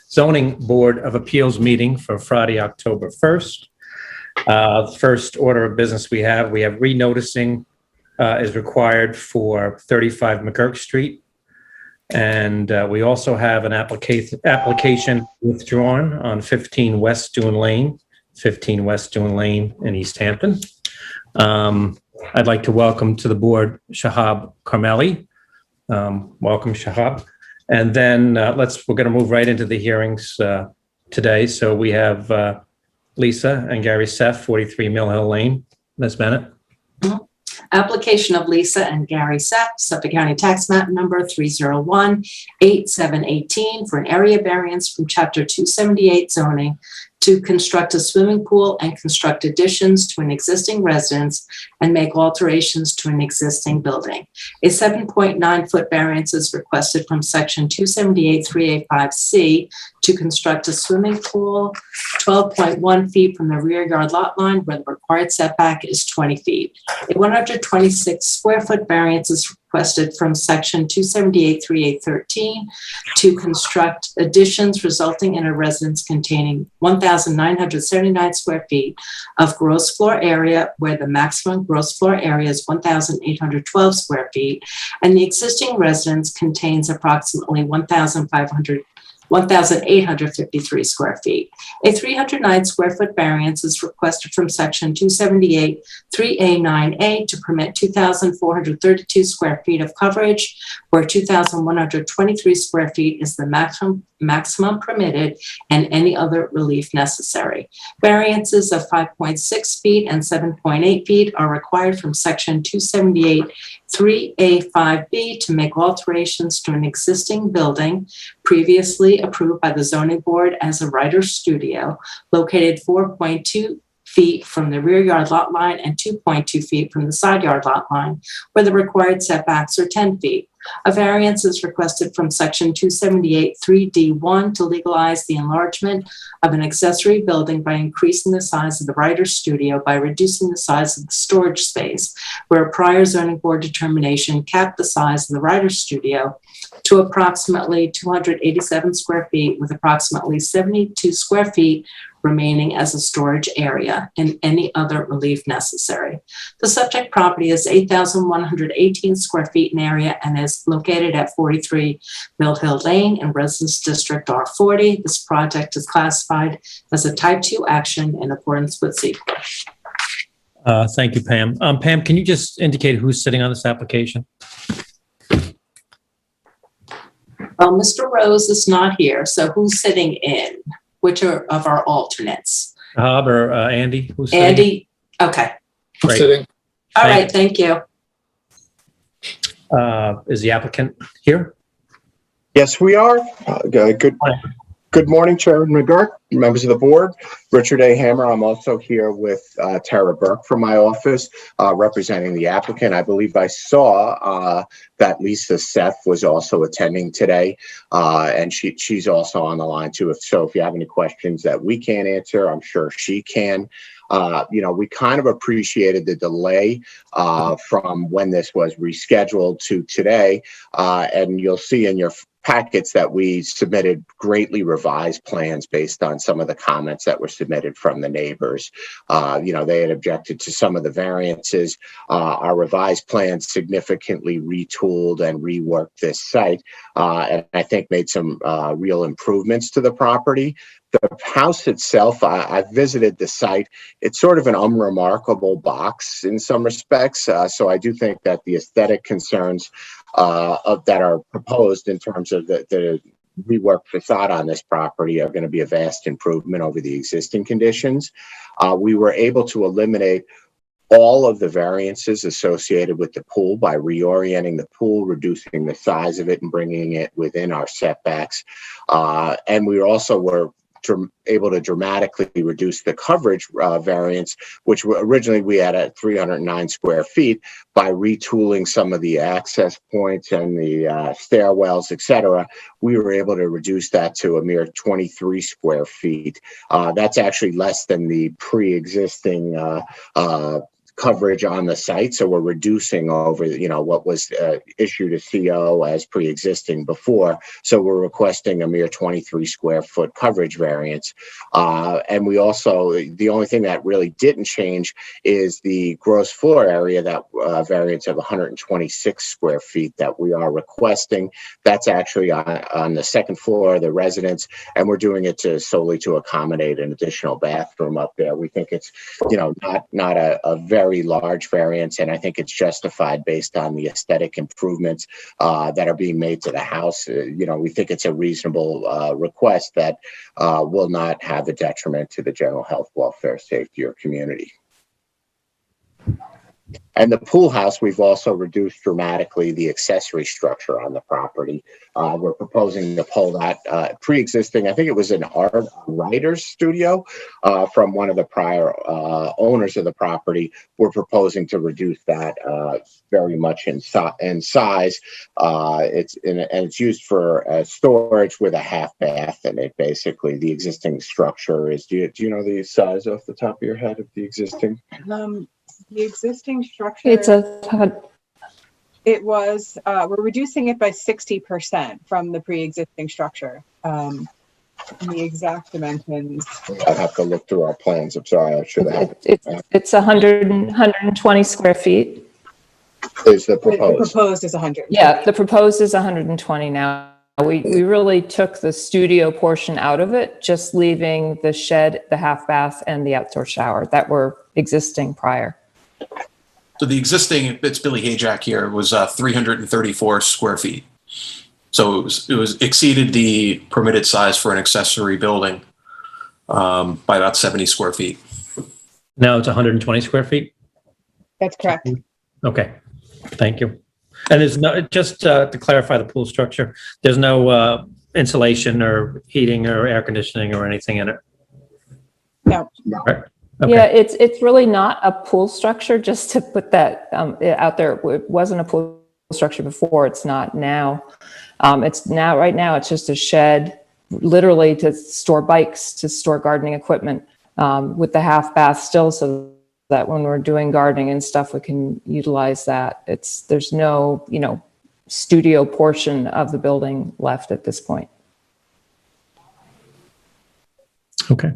Zoning Board of Appeals meeting for Friday, October 1st. First order of business we have renoticing is required for 35 McGurk Street. And we also have an application withdrawn on 15 West Dune Lane in East Hampton. I'd like to welcome to the board Shahab Carmeli. Welcome, Shahab. And then we're going to move right into the hearings today. So we have Lisa and Gary Seff, 43 Mill Hill Lane. Ms. Bennett. Application of Lisa and Gary Seff, Suffolk County Tax Map number 301-8718 for an area variance from Chapter 278 zoning to construct a swimming pool and construct additions to an existing residence and make alterations to an existing building. A 7.9-foot variance is requested from Section 278-385C to construct a swimming pool 12.1 feet from the rear yard lot line where the required setback is 20 feet. A 126 square foot variance is requested from Section 278-3813 to construct additions resulting in a residence containing 1,979 square feet of gross floor area where the maximum gross floor area is 1,812 square feet and the existing residence contains approximately 1,853 square feet. A 309 square foot variance is requested from Section 278-3A9A to permit 2,432 square feet of coverage, where 2,123 square feet is the maximum permitted and any other relief necessary. Variances of 5.6 feet and 7.8 feet are required from Section 278-3A5B to make alterations to an existing building previously approved by the zoning board as a writer's studio located 4.2 feet from the rear yard lot line and 2.2 feet from the side yard lot line, where the required setbacks are 10 feet. A variance is requested from Section 278-3D1 to legalize the enlargement of an accessory building by increasing the size of the writer's studio by reducing the size of the storage space, where a prior zoning board determination capped the size of the writer's studio to approximately 287 square feet, with approximately 72 square feet remaining as a storage area and any other relief necessary. The subject property is 8,118 square feet in area and is located at 43 Mill Hill Lane in Residence District R40. This project is classified as a Type 2 action in accordance with SEQA. Thank you, Pam. Pam, can you just indicate who's sitting on this application? Well, Mr. Rose is not here, so who's sitting in? Which are of our alternates? Shahab or Andy? Who's sitting? Andy? Okay. Great. Sitting. All right, thank you. Is the applicant here? Yes, we are. Good morning, Chairman McGurk, members of the board. Richard A. Hammer. I'm also here with Tara Burke from my office, representing the applicant. I believe I saw that Lisa Seff was also attending today, and she's also on the line too. If you have any questions that we can't answer, I'm sure she can. We kind of appreciated the delay from when this was rescheduled to today, and you'll see in your packets that we submitted greatly revised plans based on some of the comments that were submitted from the neighbors. They had objected to some of the variances. Our revised plans significantly retooled and reworked this site, and I think made some real improvements to the property. The house itself, I visited the site. It's sort of an unremarkable box in some respects. So I do think that the aesthetic concerns that are proposed in terms of the reworked facade on this property are going to be a vast improvement over the existing conditions. We were able to eliminate all of the variances associated with the pool by reorienting the pool, reducing the size of it, and bringing it within our setbacks. And we also were able to dramatically reduce the coverage variance, which originally we had at 309 square feet, by retooling some of the access points and the stairwells, etc. We were able to reduce that to a mere 23 square feet. That's actually less than the pre-existing coverage on the site. So we're reducing over, what was issued a CO as pre-existing before. So we're requesting a mere 23 square foot coverage variance. And we also, the only thing that really didn't change is the gross floor area, that variance of 126 square feet that we are requesting. That's actually on the second floor of the residence, and we're doing it solely to accommodate an additional bathroom up there. We think it's, not a very large variance, and I think it's justified based on the aesthetic improvements that are being made to the house. We think it's a reasonable request that will not have a detriment to the general health, welfare, safety, or community. And the pool house, we've also reduced dramatically the accessory structure on the property. We're proposing to pull that pre-existing, I think it was an art writer's studio from one of the prior owners of the property. We're proposing to reduce that very much in size. It's used for storage with a half bath in it. Basically, the existing structure is. Do you know the size off the top of your head of the existing? The existing structure, we're reducing it by 60% from the pre-existing structure. The exact dimensions. I'll have to look through our plans. I'm sorry, I should have. It's 120 square feet. Is the proposed? The proposed is 100. Yeah, the proposed is 120 now. We really took the studio portion out of it, just leaving the shed, the half bath, and the outdoor shower that were existing prior. So the existing, it's Billy Hayjack here, was 334 square feet. So it was exceeded the permitted size for an accessory building by about 70 square feet. Now it's 120 square feet? That's correct. Okay, thank you. And there's no, just to clarify the pool structure, there's no insulation or heating or air conditioning or anything in it? No. Right. Okay. Yeah, it's really not a pool structure, just to put that out there. It wasn't a pool structure before, it's not now. Right now, it's just a shed, literally to store bikes, to store gardening equipment, with the half bath still, so that when we're doing gardening and stuff, we can utilize that. There's no, studio portion of the building left at this point. Okay.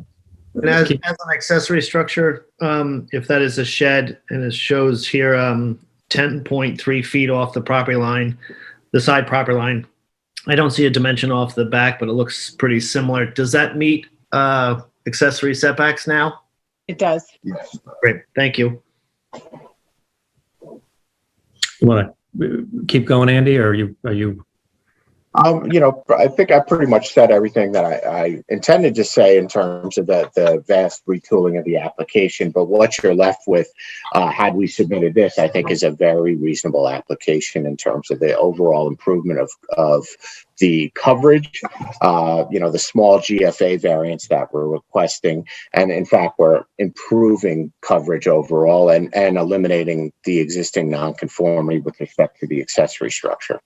And as an accessory structure, if that is a shed, and it shows here 10.3 feet off the property line, the side property line, I don't see a dimension off the back, but it looks pretty similar. Does that meet accessory setbacks now? It does. Yes. Great, thank you. You want to keep going, Andy, or are you? I think I pretty much said everything that I intended to say in terms of the vast retooling of the application. But what you're left with, had we submitted this, I think is a very reasonable application in terms of the overall improvement of the coverage, the small GFA variance that we're requesting. And in fact, we're improving coverage overall and eliminating the existing nonconformity with respect to the accessory structure.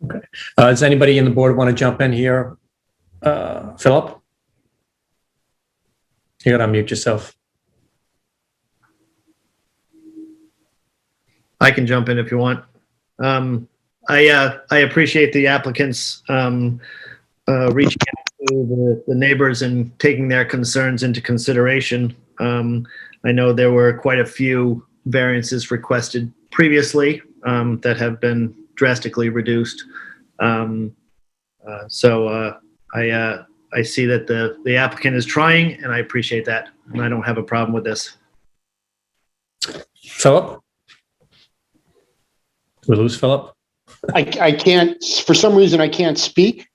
Okay. Does anybody in the board want to jump in here? Philip? You got to unmute yourself. I can jump in if you want. I appreciate the applicants reaching out to the neighbors and taking their concerns into consideration. I know there were quite a few variances requested previously that have been drastically reduced. So I see that the applicant is trying, and I appreciate that, and I don't have a problem with this. Philip? We lose Philip? I can't, for some reason, I can't speak.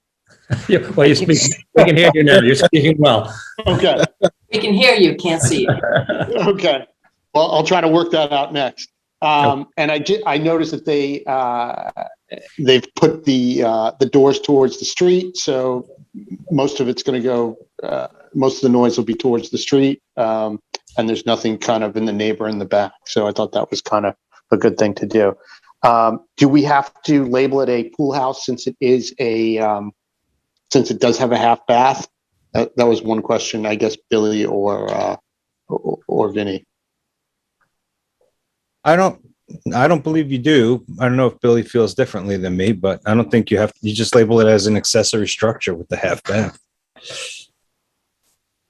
Yeah, well, you speak. We can hear you now. You're speaking well. Okay. We can hear you, can't see you. Okay. Well, I'll try to work that out next. And I noticed that they've put the doors towards the street, so most of it's going to go. Most of the noise will be towards the street, and there's nothing kind of in the neighbor in the back. So I thought that was kind of a good thing to do. Do we have to label it a pool house since it is since it does have a half bath? That was one question, I guess, Billy or Vinny. I don't believe you do. I don't know if Billy feels differently than me, but I don't think you have, you just label it as an accessory structure with the half bath.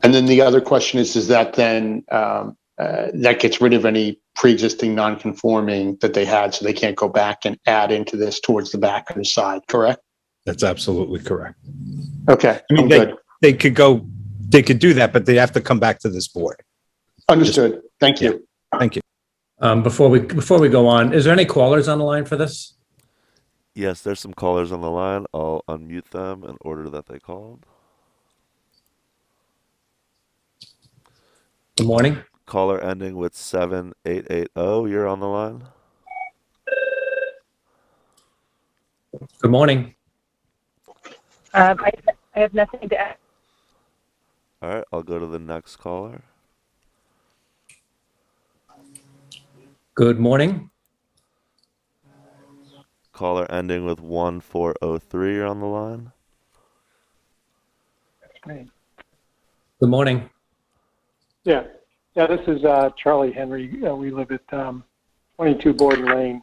And then the other question is that then that gets rid of any pre-existing non-conforming that they had, so they can't go back and add into this towards the back or the side, correct? That's absolutely correct. Okay, I mean, I'm good. they could do that, but they have to come back to this board. Understood. Thank you. Thank you. Before we go on, is there any callers on the line for this? Yes, there's some callers on the line. I'll unmute them in order that they called. Good morning. Caller ending with 7880. You're on the line. Good morning. I have nothing to add. All right, I'll go to the next caller. Good morning. Caller ending with 1403. You're on the line. That's great. Good morning. Yeah, this is Charlie Henry. We live at 22 Borden Lane.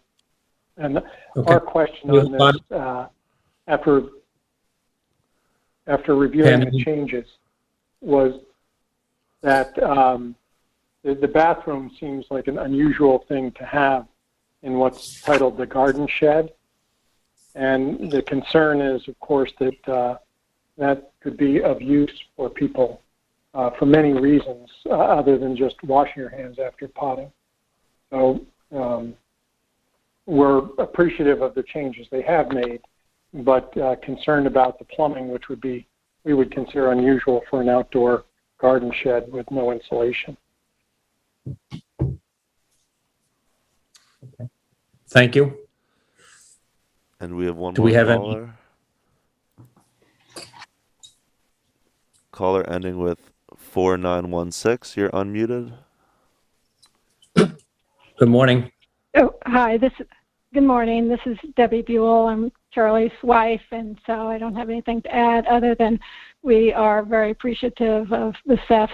And Okay. our question on this, after reviewing the changes, was that the bathroom seems like an unusual thing to have in what's titled the garden shed. And the concern is, of course, that that could be of use for people for many reasons other than just washing your hands after potting. So we're appreciative of the changes they have made, but concerned about the plumbing, which we would consider unusual for an outdoor garden shed with no insulation. Okay. Thank you. And we have one Do more we have caller. Caller ending with 4916. You're unmuted. Good morning. Oh, hi. Good morning. This is Debbie Buell. I'm Charlie's wife, and so I don't have anything to add other than we are very appreciative of the staff's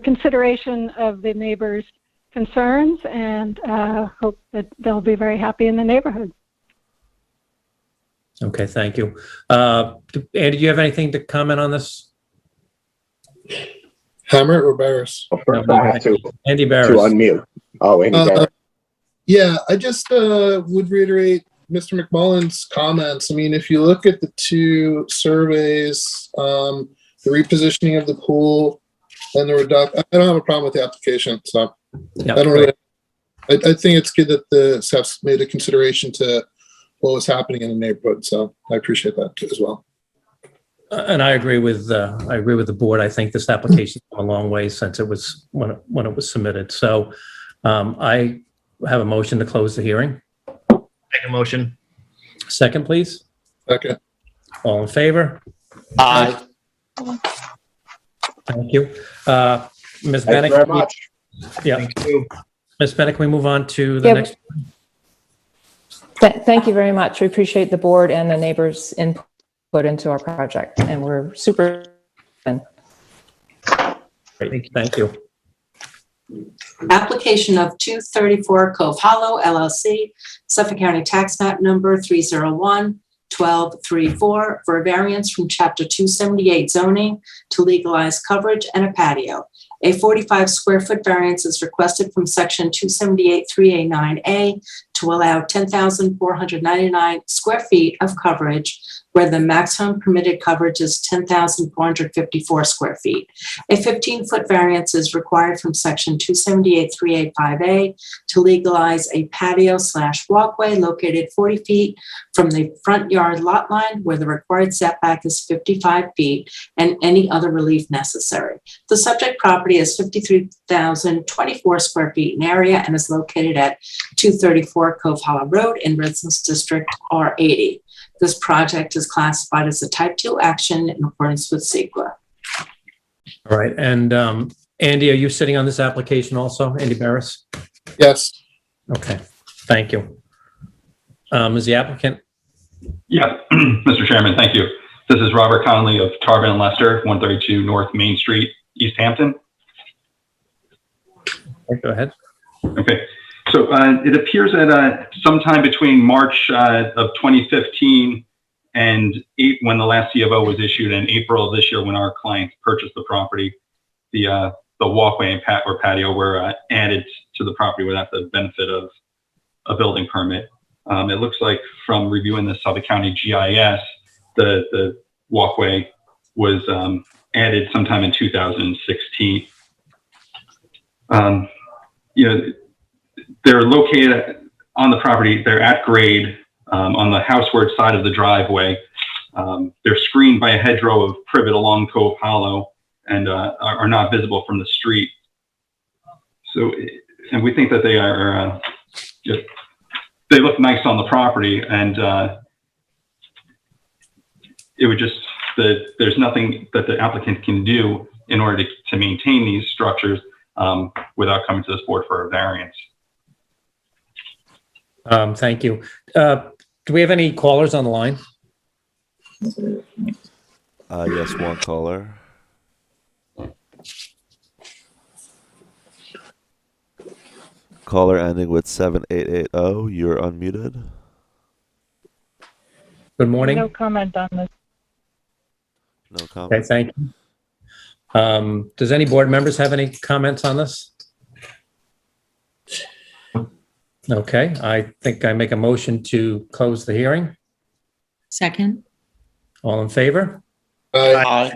consideration of the neighbors' concerns, and hope that they'll be very happy in the neighborhood. Okay, thank you. Andy, do you have anything to comment on this? Hammer or Barris? First I have to Andy Barris. unmute. Oh, Andy Barris. Yeah, I just would reiterate Mr. McMullen's comments. I mean, if you look at the two surveys, the repositioning of the pool and the reduction, I don't have a problem with the application. So Yeah, I don't really, I think it's good that the staff's made a consideration to what was happening in the neighborhood. So I appreciate that too, as well. And I agree with the board. I think this application's come a long way since it was when it was submitted. So I have a motion to close the hearing. Make a motion. Second, please. Okay. All in favor? Aye. Thank you. Ms. Thank Bennett. you very much. Yeah. Thank you. Ms. Bennett, can we move on to the Yeah. next? Thank you very much. We appreciate the board and the neighbors' input into our project, and we're super. Great, thank you. Application of 234 Cove Hollow LLC, Suffolk County Tax Map Number 301-1234 for a variance from Chapter 278 zoning to legalize coverage and a patio. A 45 square foot variance is requested from Section 278-3A9A to allow 10,499 square feet of coverage where the maximum permitted coverage is 10,454 square feet. A 15-foot variance is required from Section 278-385A to legalize a patio/walkway located 40 feet from the front yard lot line where the required setback is 55 feet and any other relief necessary. The subject property is 53,024 square feet in area and is located at 234 Cove Hollow Road in Business District R80. This project is classified as a type 2 action in accordance with SEQA. All right, and Andy, are you sitting on this application also, Andy Barris? Yes. Okay, thank you. Is the applicant? Yeah, Mr. Chairman, thank you. This is Robert Conley of Tarvin and Lester, 132 North Main Street, East Hampton. Go ahead. Okay. So it appears that sometime between March of 2015 and when the last C of O was issued, and April of this year when our client purchased the property, the walkway and patio were added to the property without the benefit of a building permit. It looks like from reviewing the Suffolk County GIS, the walkway was added sometime in 2016. They're located on the property. They're at grade on the houseward side of the driveway. They're screened by a hedgerow of privet along Cove Hollow and are not visible from the street. So, and we think that they are they look nice on the property, and it would just there's nothing that the applicant can do in order to maintain these structures without coming to this board for a variance. Thank you. Do we have any callers on the line? Yes, one caller. Caller ending with 7880. You're unmuted. Good morning. No comment on this. No comment. Okay, thank you. Does any board members have any comments on this? Okay, I think I make a motion to close the hearing. Second. All in favor? Aye.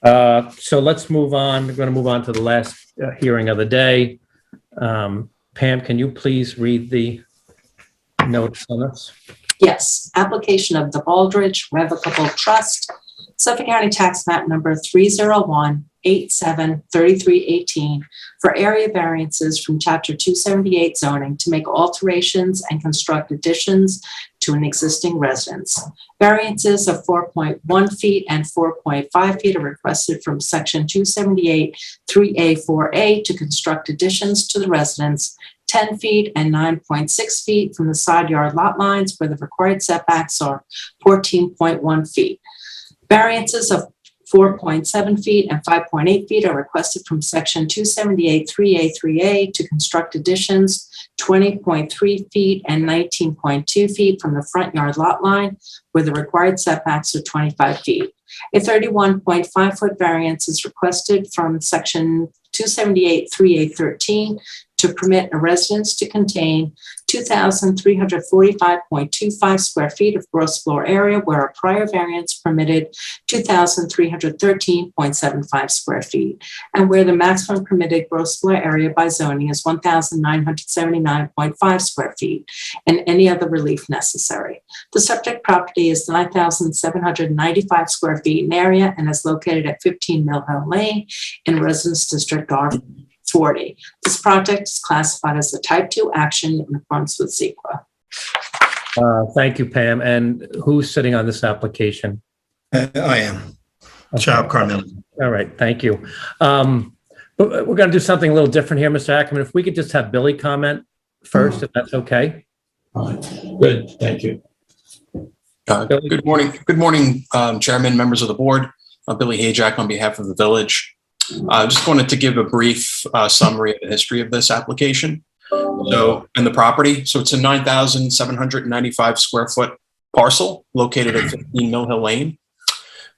So let's move on. We're going to move on to the last hearing of the day. Pam, can you please read the notice on this? Yes, application of the Baldridge Revocable Trust, Suffolk County Tax Map number 301-87-3318 for area variances from Chapter 278 zoning to make alterations and construct additions to an existing residence. Variances of 4.1 feet and 4.5 feet are requested from Section 278 3A4A to construct additions to the residence, 10 feet and 9.6 feet from the side yard lot lines where the required setbacks are 14.1 feet. Variances of 4.7 feet and 5.8 feet are requested from Section 278 3A3A to construct additions 20.3 feet and 19.2 feet from the front yard lot line where the required setbacks are 25 feet. A 31.5 foot variance is requested from Section 278 3A13 to permit a residence to contain 2,345.25 square feet of gross floor area where a prior variance permitted 2,313.75 square feet, and where the maximum permitted gross floor area by zoning is 1,979.5 square feet, and any other relief necessary. The subject property is 9,795 square feet in area and is located at 15 Mill Hill Lane in Residence District R40. This project is classified as a type 2 action in accordance with CEQA. Thank you, Pam. And who's sitting on this application? I am. Chop Carmel. All right, thank you. But we're going to do something a little different here, Mr. Ackerman. If we could just have Billy comment first, if that's okay. Good, thank you. Good morning. Good morning, Chairman, members of the board. Billy Hajak on behalf of the village. I just wanted to give a brief summary of the history of this application. So, and the property. So it's a 9,795 square foot parcel located at 15 Mill Hill Lane.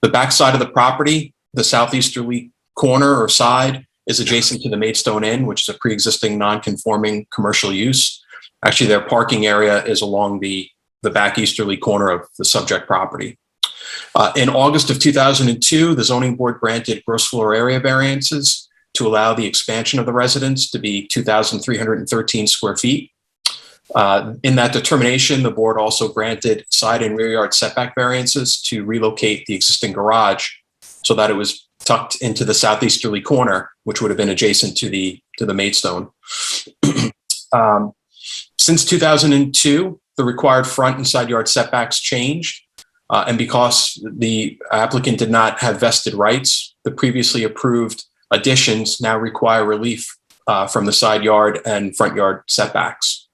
The back side of the property, the southeasterly corner or side, is adjacent to the Maidstone Inn, which is a pre-existing non-conforming commercial use. Actually, their parking area is along the back easterly corner of the subject property. In August of 2002, the zoning board granted gross floor area variances to allow the expansion of the residence to be 2,313 square feet. In that determination, the board also granted side and rear yard setback variances to relocate the existing garage so that it was tucked into the southeasterly corner, which would have been adjacent to the Maidstone. Since 2002, the required front and side yard setbacks changed. And because the applicant did not have vested rights, the previously approved additions now require relief from the side yard and front yard setbacks.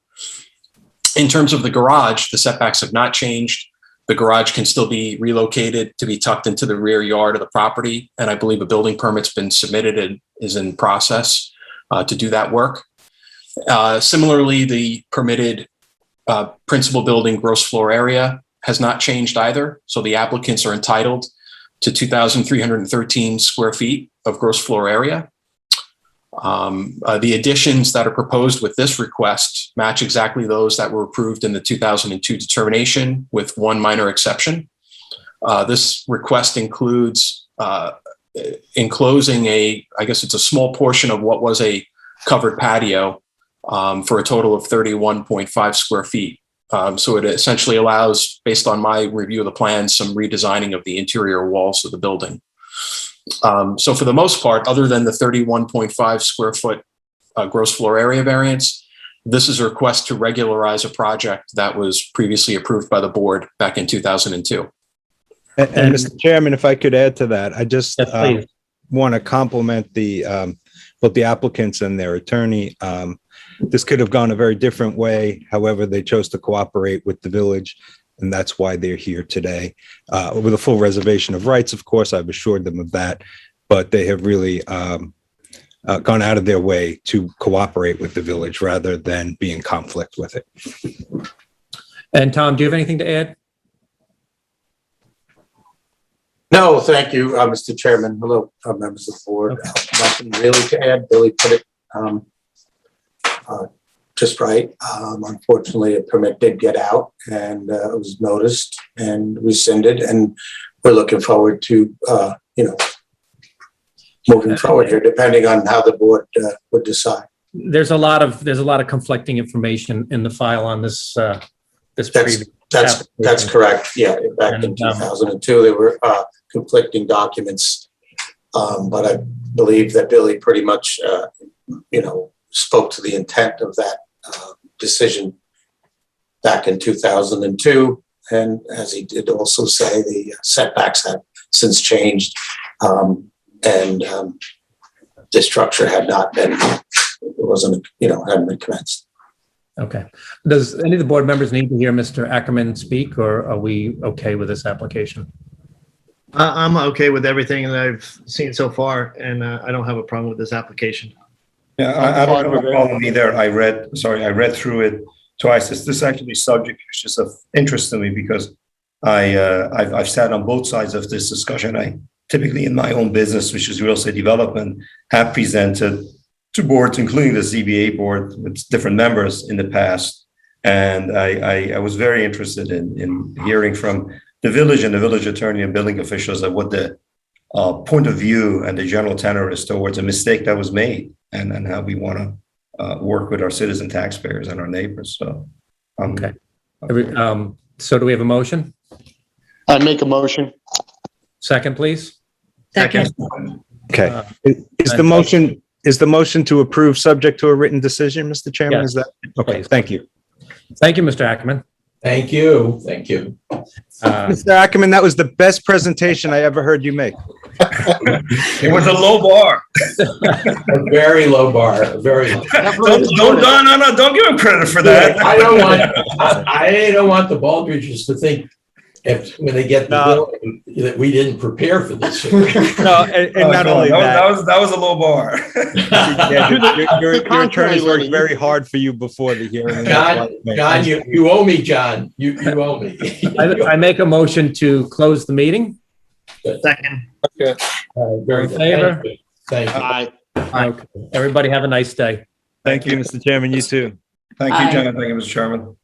In terms of the garage, the setbacks have not changed. The garage can still be relocated to be tucked into the rear yard of the property. And I believe a building permit's been submitted and is in process. to do that work. Similarly, the permitted principal building gross floor area has not changed either. So the applicants are entitled to 2,313 square feet of gross floor area. The additions that are proposed with this request match exactly those that were approved in the 2002 determination, with one minor exception. This request includes enclosing I guess it's a small portion of what was a covered patio for a total of 31.5 square feet. So it essentially allows, based on my review of the plans, some redesigning of the interior walls of the building. So for the most part, other than the 31.5 square foot gross floor area variance, this is a request to regularize a project that was previously approved by the board back in 2002. And Mr. Chairman, if I could add to that, I just want to compliment both the applicants and their attorney. This could have gone a very different way. However, they chose to cooperate with the village, and that's why they're here today. With a full reservation of rights, of course, I've assured them of that, but they have really gone out of their way to cooperate with the village rather than be in conflict with it. And Tom, do you have anything to add? No, thank you, Mr. Chairman. Hello, members of the board. Nothing really to add. Billy put it just right. Unfortunately, a permit did get out, and it was noticed and rescinded, and we're looking forward to moving forward here, depending on how the board would decide. There's a lot of conflicting information in the file on this. That's correct. Yeah, back in 2002, there were conflicting documents, but I believe that Billy pretty much, spoke to the intent of that decision back in 2002, and as he did also say, the setbacks have since changed, and this structure had not been, hadn't been commenced. Okay. Does any of the board members need to hear Mr. Ackerman speak, or are we okay with this application? I'm okay with everything that I've seen so far, and I don't have a problem with this application. Yeah, I don't have a problem either. I read through it twice. This actually subject is just of interest to me because I've sat on both sides of this discussion. I typically, in my own business, which is real estate development, have presented to boards, including the ZBA board, with different members in the past. And I was very interested in hearing from the village and the village attorney and building officials of what the point of view and the general tenor is towards a mistake that was made, and how we want to work with our citizen taxpayers and our neighbors. So, okay. So do we have a motion? I make a motion. Second, please. Second. Okay. Is the motion to approve subject to a written decision, Mr. Chairman? Yes. Is that okay? Thank you. Thank you, Mr. Ackerman. Thank you. Thank you. Mr. Ackerman, that was the best presentation I ever heard you make. It was a low bar. A very low bar. Very low. Don't give him credit for that. I don't want the Baldridges to think when they get the bill that we didn't prepare for this. No, and not only that. That was a low bar. Your attorneys worked very hard for you before the hearing. John, you owe me, John. You owe me. I make a motion to close the meeting. Second. Okay. Very in favor? Thank you. Aye. Okay. Everybody have a nice day. Thank you, Mr. Chairman. You too. Thank you, John. Thank you, Mr. Chairman.